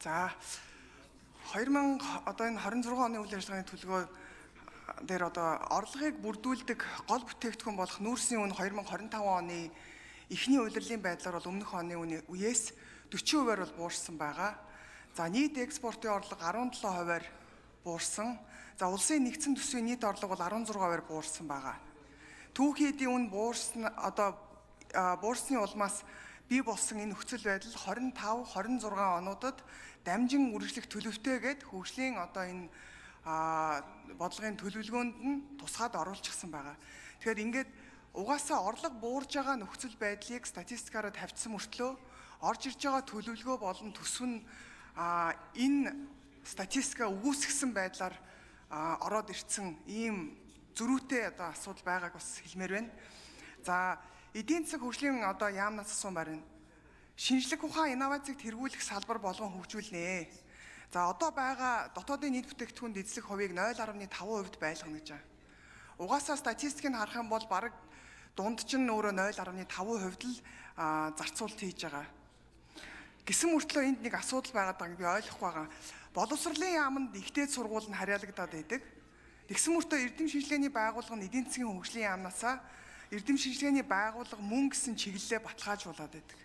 За 2000 одоо энэ 26 оны үйл ажиллагааны төлөвлөгөө дээр одоо орлогыг бүрдүүлдэг гол бүтээгдэхүүн болох нүүрсийн үн 2025 оны эхний улирлын байдлаар бол өмнөх оны үеэс 40%-аар бол буурсан байгаа. За нийт экспортын орлого 17%-аар буурсан. За улсын нэгдсэн төсвийн нийт орлого бол 16%-аар буурсан байгаа. Түүх эдийн үн буурсны улмаас бий болсон энэ нөхцөл байдал 25, 26 онуудад дамжин үргэлжлэх төлөвтэй гээд хөгжлийн одоо энэ бодлогын төлөвлөгөөнд нь тусгаад оруулчихсан байгаа. Тэгэхээр ингээд угаасаа орлого буурж байгаа нөхцөл байдлыг статистикаараа тавьсан мөртлөө орж ирж байгаа төлөвлөгөө болон төсөв нь энэ статистика өгөөсгсөн байдлаар ороод ирсэн ийм зөрүүтэй одоо асуудал байгааг бас хэлмээр байна. За эдийн засаг хөгжлийн одоо яамнаас асуумаар байна. Шинжлэх ухаан инновацийг тэргүүлэх салбар болгон хөгжүүлнэ. За одоо байгаа дотоодын нийт бүтээгдэхүүнд эзлэх хувийг 0.5% байлгана гэж байна. Угаасаа статистикийг харах юм бол бараг дунд чинь өөрөө 0.5% л зарцуулалт хийж байгаа. Гэсэн мөртлөө энд нэг асуудал байгаад байгааг би ойлгохгүй байгаа. Боловсролын яамд ихтэй сургууль нь харьяалагдаад байдаг. Тэгсэн мөртөө эрдэм шинжилгээний байгууллага нь эдийн засгийн хөгжлийн яамнасаа эрдэм шинжилгээний байгууллага мөн гэсэн чиглэлээ баталгаажуулаад байдаг.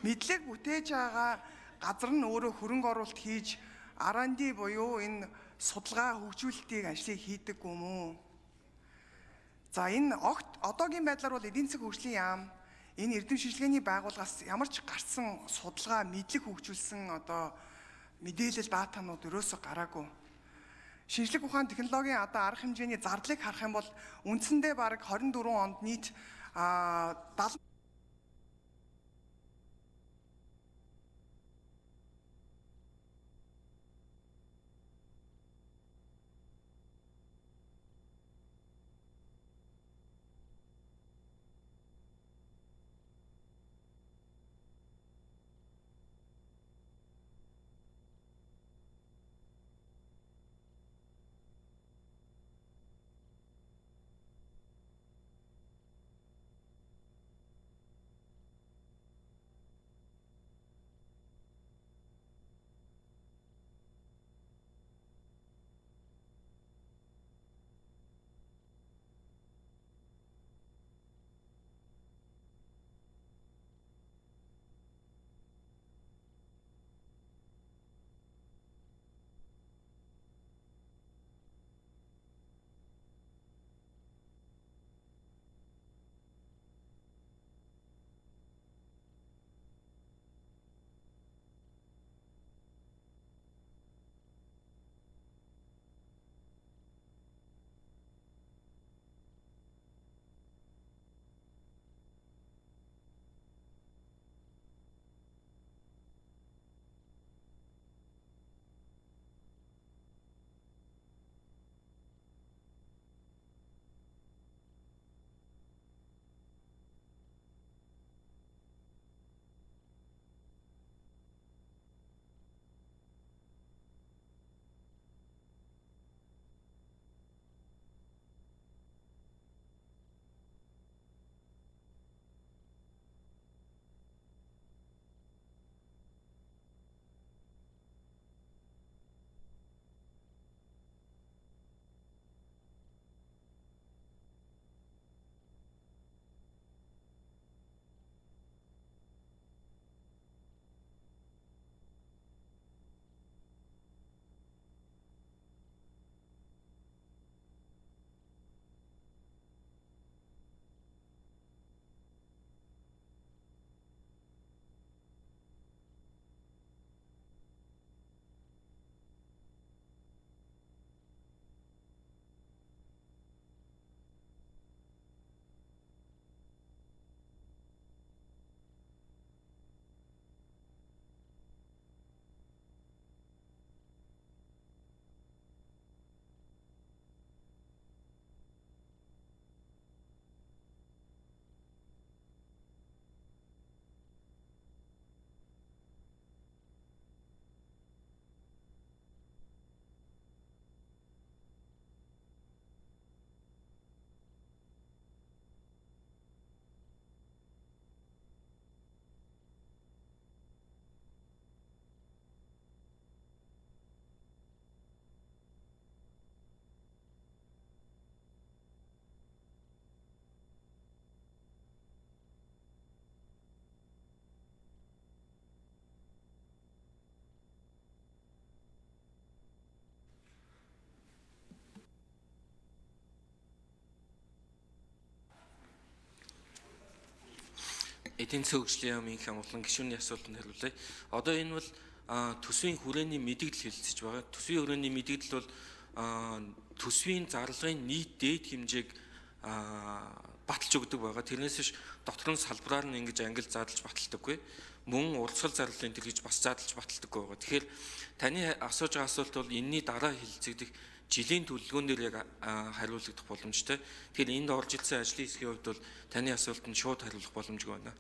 Мэдлэг бүтээж байгаа газар нь өөрөө хөрөнгө оруулалт хийж R&D буюу энэ судалгаа хөгжүүлэлтийн ажлыг хийдэг юм уу? За энэ огт одоогийн байдлаар бол эдийн засаг хөгжлийн яам энэ эрдэм шинжилгээний байгууллагаас ямар ч гарсан судалгаа мэдлэг хөгжүүлсэн одоо мэдээлэл датанууд өрөөсө гараагүй. Шинжлэх ухаан технологийн одоо арга хэмжээний зардлыг харах юм бол үндсэндээ бараг 24 онд нийт 70 эдийн засгийн хөгжлийн яамын хямглан гишүүний асуултанд хариулъя. Одоо энэ бол төсвийн хүрээний мэдээлэл хэлэлцэж байгаа. Төсвийн хүрээний мэдээлэл бол төсвийн зарлагын нийт дээд хэмжээг баталж өгдөг байгаа. Тэрнээс биш дотор нь салбараар нь ингэж ангил задлж баталдаггүй. Мөн урсгал зарлалын төр гэж бас задлж баталдаггүй байгаа. Тэгэхээр таны асууж байгаа асуулт бол энэний дараа хэлэлцэгдэх жилийн төлөвлөгөөнөөр яг хариулагдах боломжтой. Тэгэхээр энд орж ирсэн ажлын хэсгийн хувьд бол таны асуултанд шууд хариулах боломжгүй байна.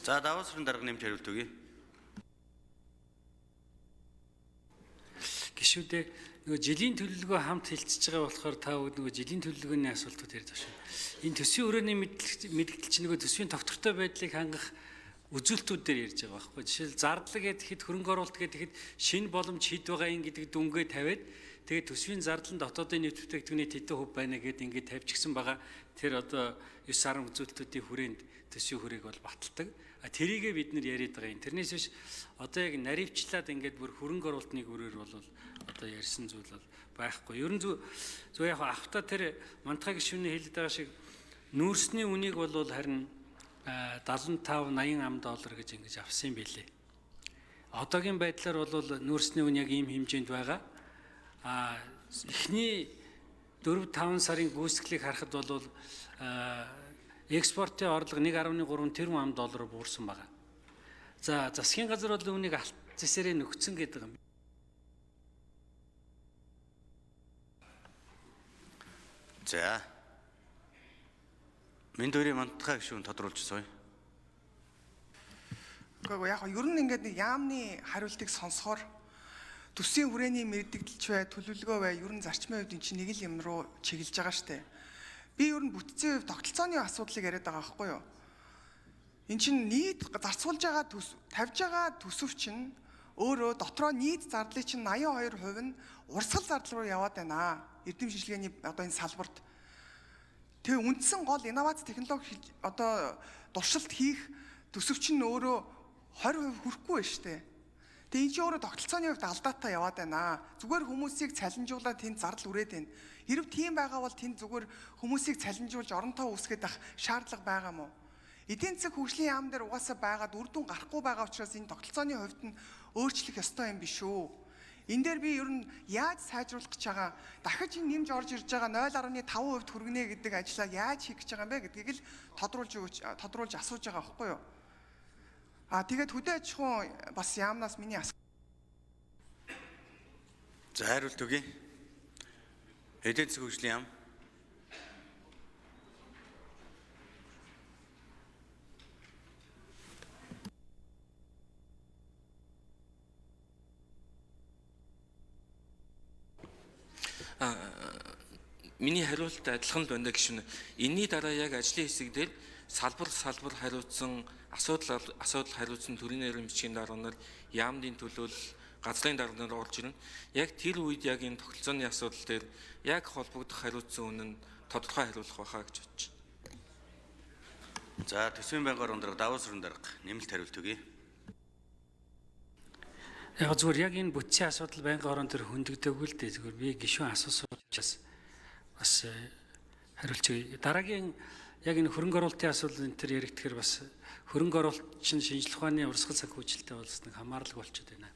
За даваа сарын дарга нэмж хариулт өгье. Гишүүдээ нөгөө жилийн төлөвлөгөө хамт хэлцэж байгаа болохоор та нөгөө жилийн төлөвлөгөөний асуултууд ярьж байна шүү. Энэ төсвийн өрөөний мэдээлэл чинь нөгөө төсвийн тогтвортой байдлыг хангах үзүүлэлтүүд дээр ярьж байгаа байхгүй. Жишээл зардлага гэхэд хөрөнгө оруулалт гэхэд шинэ боломж хэд байгаа юм гэдэг дүнгээ тавиад тэгээд төсвийн зардал нь дотоодын нийт бүтээгдэхүүний хэдэн хувь байна гэдээ ингээд тавьчихсан байгаа. Тэр одоо 9 сарын үзүүлэлтүүдийн хүрээнд төсвийн хүрээг бол баталдаг. Тэрийгээ бид нэр яриад байгаа юм. Тэрнээс биш одоо яг наривчлаад ингээд бүр хөрөнгө оруулалтны хүрээр бол одоо ярьсан зүйл бол байхгүй. Ерөн зөв яг авто тэр мантхай гишүүний хэлээд байгаа шиг нүүрсний үнийг бол харин 75-80 ам доллар гэж ингэж авсан юм билээ. Одоогийн байдлаар бол нүүрсний үн яг ийм хэмжээнд байгаа. Эхний 4-5 сарын гүйцэтгэлийг харахад бол экспортын орлого 1.3 тэрбум ам доллараар буурсан байна. За засгийн газар бол үүнийг алт зэсээрээ нөхцөн гэдэг юм. За. Минь дөрийн мантхай гишүүн тодруулж сууя. Гэхдээ яг ер нь ингээд нэг яамны хариултыг сонсохоор төсвийн хүрээний мэдээлэлч бай, төлөвлөгөө бай, ер нь зарчмын хувьд эн чинь нэг л юм руу чиглэж байгаа штэ. Би ер нь бүтцийн хувьд тогтолцооны асуудлыг яриад байгаа байхгүй юу? Эн чинь нийт зарцуулж байгаа тавьж байгаа төсөв чинь өөрөө дотроо нийт зардлын чинь 82% нь урсгал зардал руу яваад байна. Эрдэм шинжилгээний одоо энэ салбарт. Тэгээ үндсэн гол инновац технологи одоо туршилт хийх төсөв чинь өөрөө 20% хүрэхгүй байна шүү дээ. Тэгээ энэ чинь өөрөө тогтолцооны хувьд алдаатай яваад байна. Зүгээр хүмүүсийг цалинжуулаад тэнд зардал үрээд байна. Хэрв тийм байгаа бол тэнд зүгээр хүмүүсийг цалинжуулж оронтоо үүсгэх шаардлага байгаа мó? Эдийн засаг хөгжлийн яам дээр угаасаа байгаад үр дүн гарахгүй байгаа учраас энэ тогтолцооны хувьд нь өөрчлөх ёстой юм биш үү? Энэ дээр би ер нь яаж сайжруулах гэж байгаа, дахиж энэ нэмж орж ирж байгаа 0.5% хүргэнэ гэдэг ажлаа яаж хийх гэж байгаа юм бэ гэдгийг л тодруулж асууж байгаа байхгүй юу? Тэгээд хөдөө аж ахуйн бас яамнаас миний асуулт. За хариулт өгье. Эдийн засгийн хөгжлийн яам. Миний хариулт адилхан л байна гişүн. Энийний дараа яг ажлын хэсэг дээр салбар хариуцсан асуудал хариуцсан төрийн нэрийн бичгийн дарганаар яамны төлөөлөл газрын дарганаар орж ирнэ. Яг тэр үед яг энэ тогтолцооны асуудал дээр яг холбогдох хариуцсан үнэн тодорхой хариулах байхаа гэж бодож байна. За төсвийн байнгын орон дарга даваа сарын дарга нэмэлт хариулт өгье. Яг зүгээр яг энэ бүтцийн асуудал байнгын орон дээр хөндөгдөөгүй л дээ. Зүгээр би гишүүн асуусан учраас бас хариулж өгье. Дараагийн яг энэ хөрөнгө оруулалтын асуудал энэ төр яригдэхээр бас хөрөнгө оруулалт чинь шинжлэх ухааны урсгал санхүүжилттэй болсон нэг хамаарлаг болчиход байна.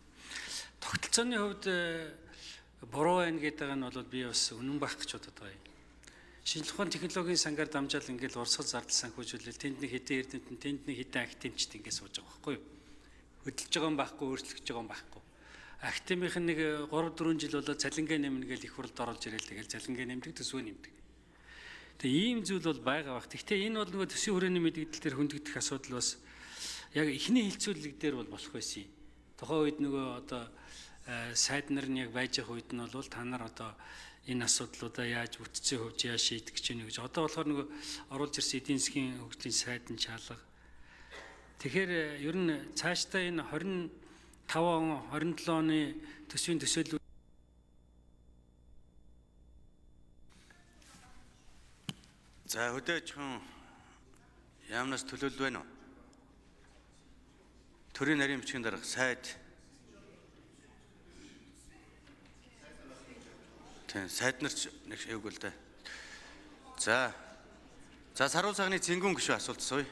Тогтолцооны хувьд буруу байна гэдэг нь бол би бас үнэн байх гэж бодод байгаа юм. Шинжлэх ухааны технологийн сангаар дамжаал ингээд урсгал зардал санхүүжүүлэл тэнд нэг хэдэн эрдэмтэн тэнд нэг хэдэн академичд ингээд сууж байгаа байхгүй юу? Хөдөлж байгаа юм байхгүй, өөрчлөгдөж байгаа юм байхгүй. Академийнх нь нэг 3-4 жил болоод цалингаа нэмнэ гэж их хурлд оролж ирэл тэгэл цалингаа нэмдэг төсвөө нэмдэг. Тэгээ ийм зүйл бол байгаа бах. Гэхдээ энэ бол нөгөө төсвийн хүрээний мэдээлэл дээр хөндөгдөх асуудал бас яг эхний хилцүүлэг дээр бол болох байсан юм. Тухайн үед нөгөө одоо сайд нар нь яг байж байгаа үед нь бол та нар одоо энэ асуудлуудаа яаж бүтцийн хувьд яаж шийдэх гэж байна гэж. Одоо болохоор нөгөө оруулж ирсэн эдийн засгийн хөгжлийн сайд нь чаалга. Тэгэхээр ер нь цаашдаа энэ 25-27 оны төсвийн төсөөлөл За хөдөө аж ахуйн яамнаас төлөөлөл байна уу? Төрийн нарийн бичгийн дарга сайд. Сайд нар нэг эвгүй л дээ. За За саруул цагны цэнгүүн гишүүн асуулт асууя.